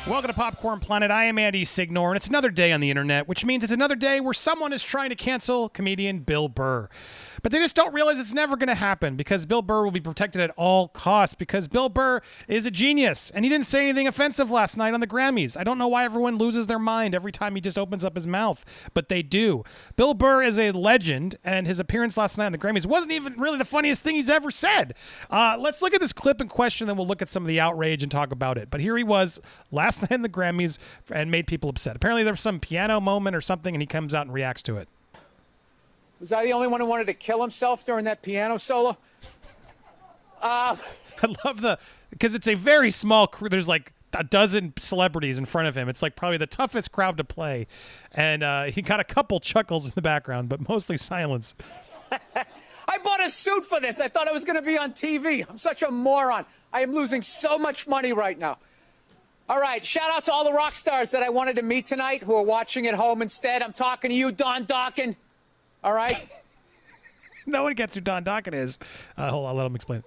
Welcome to Popcorn Planet. I am Andy Signore, and it's another day on the internet, which means it's another day where someone is trying to cancel comedian Bill Burr. But they just don't realize it's never going to happen because Bill Burr will be protected at all costs because Bill Burr is a genius, and he didn't say anything offensive last night on the Grammys. I don't know why everyone loses their mind every time he just opens up his mouth, but they do. Bill Burr is a legend, and his appearance last night on the Grammys wasn't even really the funniest thing he's ever said. Let's look at this clip in question, then we'll look at some of the outrage and talk about it. But here he was last night in the Grammys and made people upset. Apparently there was some piano moment or something, and he comes out and reacts to it. Was I the only one who wanted to kill himself during that piano solo? I love because it's a very small crew. There's like a dozen celebrities in front of him. It's like probably the toughest crowd to play. And he got a couple chuckles in the background, but mostly silence. I bought a suit for this. I thought I was going to be on TV. I'm such a moron. I am losing so much money right now. All right, shout out to all the rock stars that I wanted to meet tonight who are watching at home instead. I'm talking to you, Don Dokken. All right? No one gets who Don Dokken is. Hold on, let him explain it.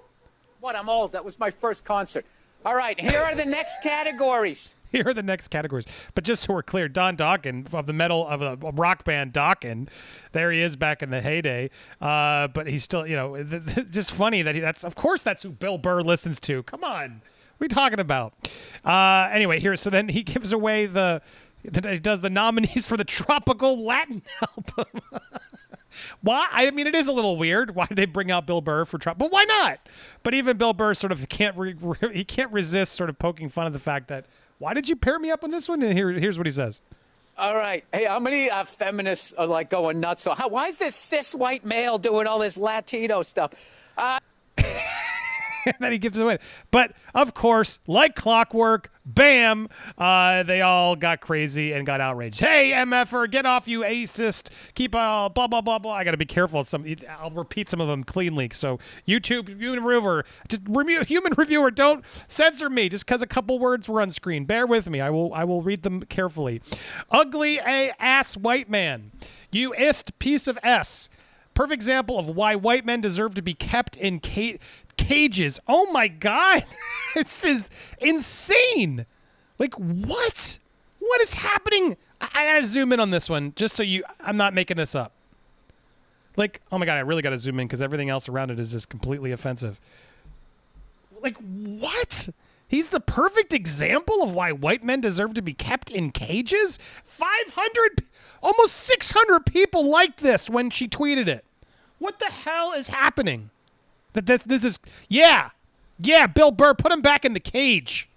What, I'm old. That was my first concert. All right, here are the next categories. Here are the next categories. But just so we're clear, Don Dokken of a rock band Dokken, there he is back in the heyday. But he's still, just funny that of course that's who Bill Burr listens to. Come on. What are we talking about? Anyway, so then he gives away he does the nominees for the Tropical Latin album. Why? I mean, it is a little weird. Why did they bring out Bill Burr for but why not? But even Bill Burr sort of can't resist sort of poking fun at the fact that, why did you pair me up on this one? And here's what he says. All right. Hey, how many feminists are like going nuts? So why is this cis white male doing all this Latino stuff? And then he gives it away. But, of course, like clockwork, bam, they all got crazy and got outraged. Hey, MFer, get off, you acist. Keep blah, blah, blah, blah. I got to be careful. I'll repeat some of them cleanly. So, YouTube, human reviewer, don't censor me just because a couple words were on screen. Bear with me. I will read them carefully. Ugly ass white man. You ist piece of S. Perfect example of why white men deserve to be kept in cages. Oh my God. This is insane. Like, what? What is happening? I gotta zoom in on this one just so I'm not making this up. Like, oh my God, I really gotta zoom in because everything else around it is just completely offensive. Like, what? He's the perfect example of why white men deserve to be kept in cages? 500, almost 600 people liked this when she tweeted it. What the hell is happening? This is, yeah, Bill Burr, put him back in the cage.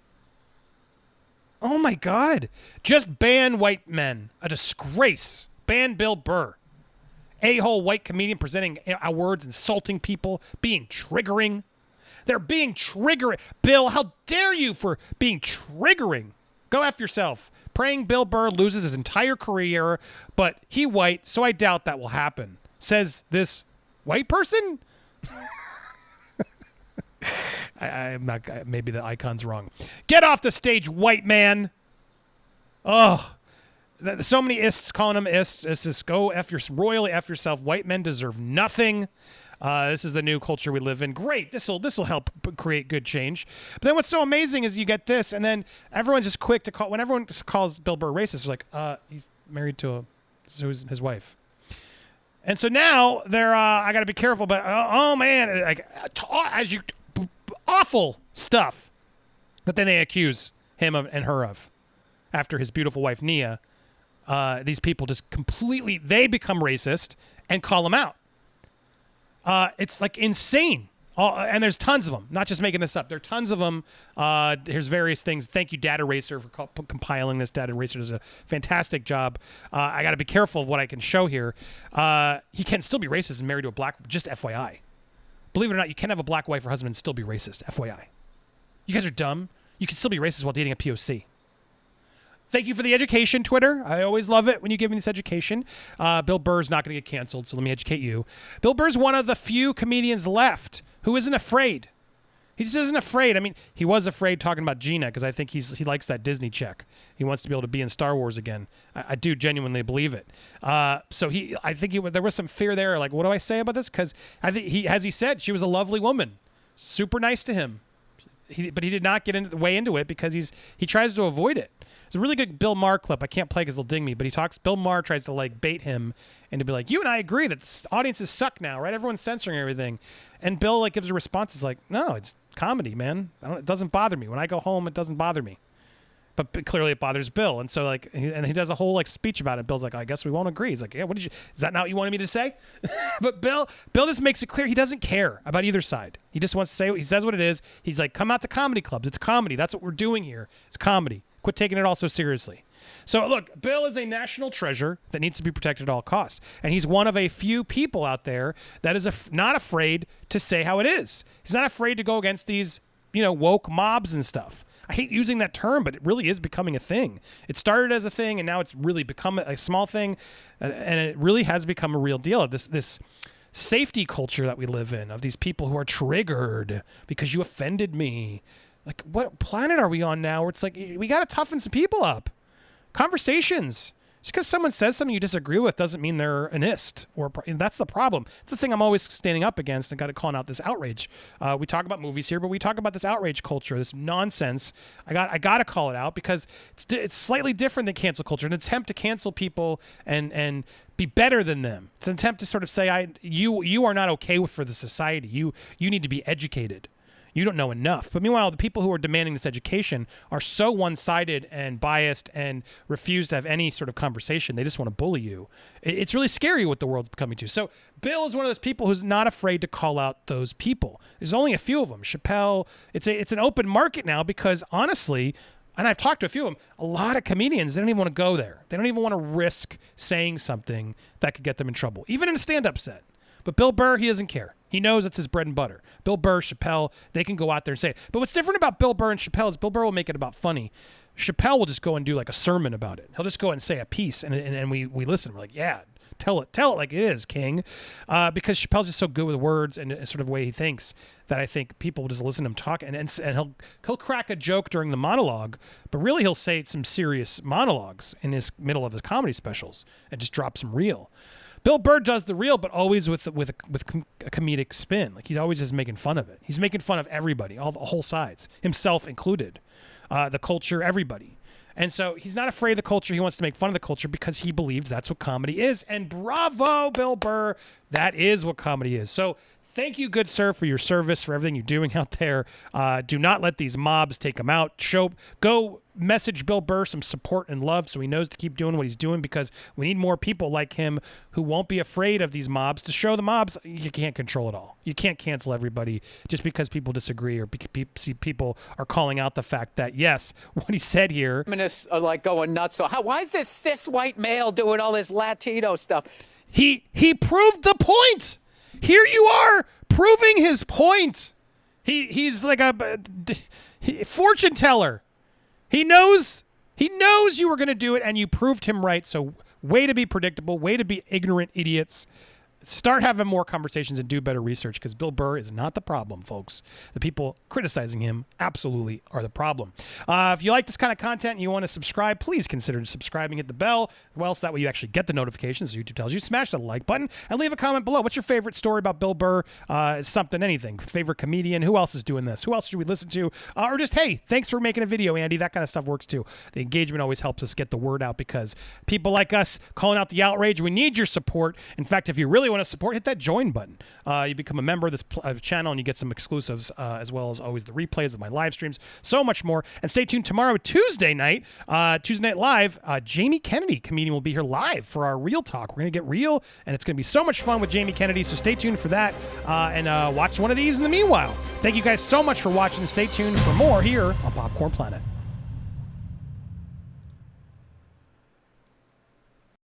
Oh my God. Just ban white men. A disgrace. Ban Bill Burr. A-hole white comedian presenting words, insulting people, being triggering. They're being triggering. Bill, how dare you for being triggering? Go F yourself. Praying Bill Burr loses his entire career, but he white, so I doubt that will happen. Says this white person? I'm not. Maybe the icon's wrong. Get off the stage, white man. Oh, so many ists calling him ists. It's just go royally F yourself. White men deserve nothing. This is the new culture we live in. Great. This will help create good change. But then what's so amazing is you get this, and then everyone's just quick to call. When everyone calls Bill Burr racist, they're like, he's married to his wife. And so now they're. I got to be careful, but oh man, like awful stuff that then they accuse him of and her of after his beautiful wife Nia. These people just completely they become racist and call him out. It's like insane. And there's tons of them. Not just making this up. There are tons of them. Here's various things. Thank you, Data Racer, for compiling this. Data Racer does a fantastic job. I got to be careful of what I can show here. He can still be racist and married to a black. Just FYI. Believe it or not, you can have a black wife or husband and still be racist. FYI. You guys are dumb. You can still be racist while dating a POC. Thank you for the education, Twitter. I always love it when you give me this education. Bill Burr's not going to get canceled, so let me educate you. Bill Burr's one of the few comedians left who isn't afraid. He just isn't afraid. I mean, he was afraid talking about Gina because I think he likes that Disney check. He wants to be able to be in Star Wars again. I do genuinely believe it. So there was some fear there. Like, what do I say about this? Because I think he said she was a lovely woman, super nice to him. he did not get way into it because he tries to avoid it. It's a really good Bill Maher clip. I can't play because they'll ding me, but Bill Maher tries to like bait him and to be like, you and I agree that audiences suck now, right? Everyone's censoring everything. And Bill like gives a response. It's like, no, it's comedy, man. It doesn't bother me. When I go home, it doesn't bother me. But clearly it bothers Bill. And so like, he does a whole like speech about it. Bill's like, I guess we won't agree. He's like, yeah, is that not what you wanted me to say? But Bill just makes it clear he doesn't care about either side. He just wants to say, he says what it is. He's like, come out to comedy clubs. It's comedy. That's what we're doing here. It's comedy. Quit taking it all so seriously. So look, Bill is a national treasure that needs to be protected at all costs. And he's one of a few people out there that is not afraid to say how it is. He's not afraid to go against these, woke mobs and stuff. I hate using that term, but it really is becoming a thing. It started as a thing, and now it's really become a small thing, and it really has become a real deal. This safety culture that we live in, of these people who are triggered because you offended me. Like, what planet are we on now where it's like, we got to toughen some people up? Conversations. Just because someone says something you disagree with doesn't mean they're an ist. That's the problem. It's the thing I'm always standing up against and got to calling out this outrage. We talk about movies here, but we talk about this outrage culture, this nonsense. I got to call it out because it's slightly different than cancel culture. An attempt to cancel people and be better than them. It's an attempt to sort of say, you are not okay for the society. You need to be educated. You don't know enough. But meanwhile, the people who are demanding this education are so one-sided and biased and refuse to have any sort of conversation. They just want to bully you. It's really scary what the world's becoming to. So Bill is one of those people who's not afraid to call out those people. There's only a few of them. Chappelle, it's an open market now because honestly, and I've talked to a few of them, a lot of comedians, they don't even want to go there. They don't even want to risk saying something that could get them in trouble, even in a stand-up set. But Bill Burr, he doesn't care. He knows it's his bread and butter. Bill Burr, Chappelle, they can go out there and say it. But what's different about Bill Burr and Chappelle is Bill Burr will make it about funny. Chappelle will just go and do like a sermon about it. He'll just go and say a piece, and we listen. We're like, yeah, tell it like it is, King. Because Chappelle's just so good with words and sort of the way he thinks that I think people will just listen to him talk, and he'll crack a joke during the monologue, but really he'll say some serious monologues in his middle of his comedy specials and just drop some real. Bill Burr does the real, but always with a comedic spin. Like, he's always just making fun of it. He's making fun of everybody, all sides, himself included, the culture, everybody. And so he's not afraid of the culture. He wants to make fun of the culture because he believes that's what comedy is. And bravo, Bill Burr. That is what comedy is. So thank you, good sir, for your service, for everything you're doing out there. Do not let these mobs take him out. Go message Bill Burr some support and love so he knows to keep doing what he's doing, because we need more people like him who won't be afraid of these mobs to show the mobs you can't control it all. You can't cancel everybody just because people disagree or people are calling out the fact that, yes, what he said here. Feminists are like going nuts. So why is this cis white male doing all this Latino stuff? He proved the point. Here you are proving his point. He's like a fortune teller. He knows you were going to do it, and you proved him right. So way to be predictable, way to be ignorant idiots. Start having more conversations and do better research, because Bill Burr is not the problem, folks. The people criticizing him absolutely are the problem. If you like this kind of content and you want to subscribe, please consider subscribing, hit the bell, so that way you actually get the notifications YouTube tells you. Smash the like button and leave a comment below. What's your favorite story about Bill Burr? Anything. Favorite comedian? Who else is doing this? Who else should we listen to? Or just, hey, thanks for making a video, Andy. That kind of stuff works too. The engagement always helps us get the word out, because people like us calling out the outrage, we need your support. In fact, if you really want to support, hit that join button. You become a member of this channel and you get some exclusives, as well as always the replays of my live streams, so much more. And stay tuned tomorrow, Tuesday night live. Jamie Kennedy, comedian, will be here live for our real talk. We're going to get real, and it's going to be so much fun with Jamie Kennedy, so stay tuned for that, and watch one of these in the meanwhile. Thank you guys so much for watching. Stay tuned for more here on Popcorn Planet.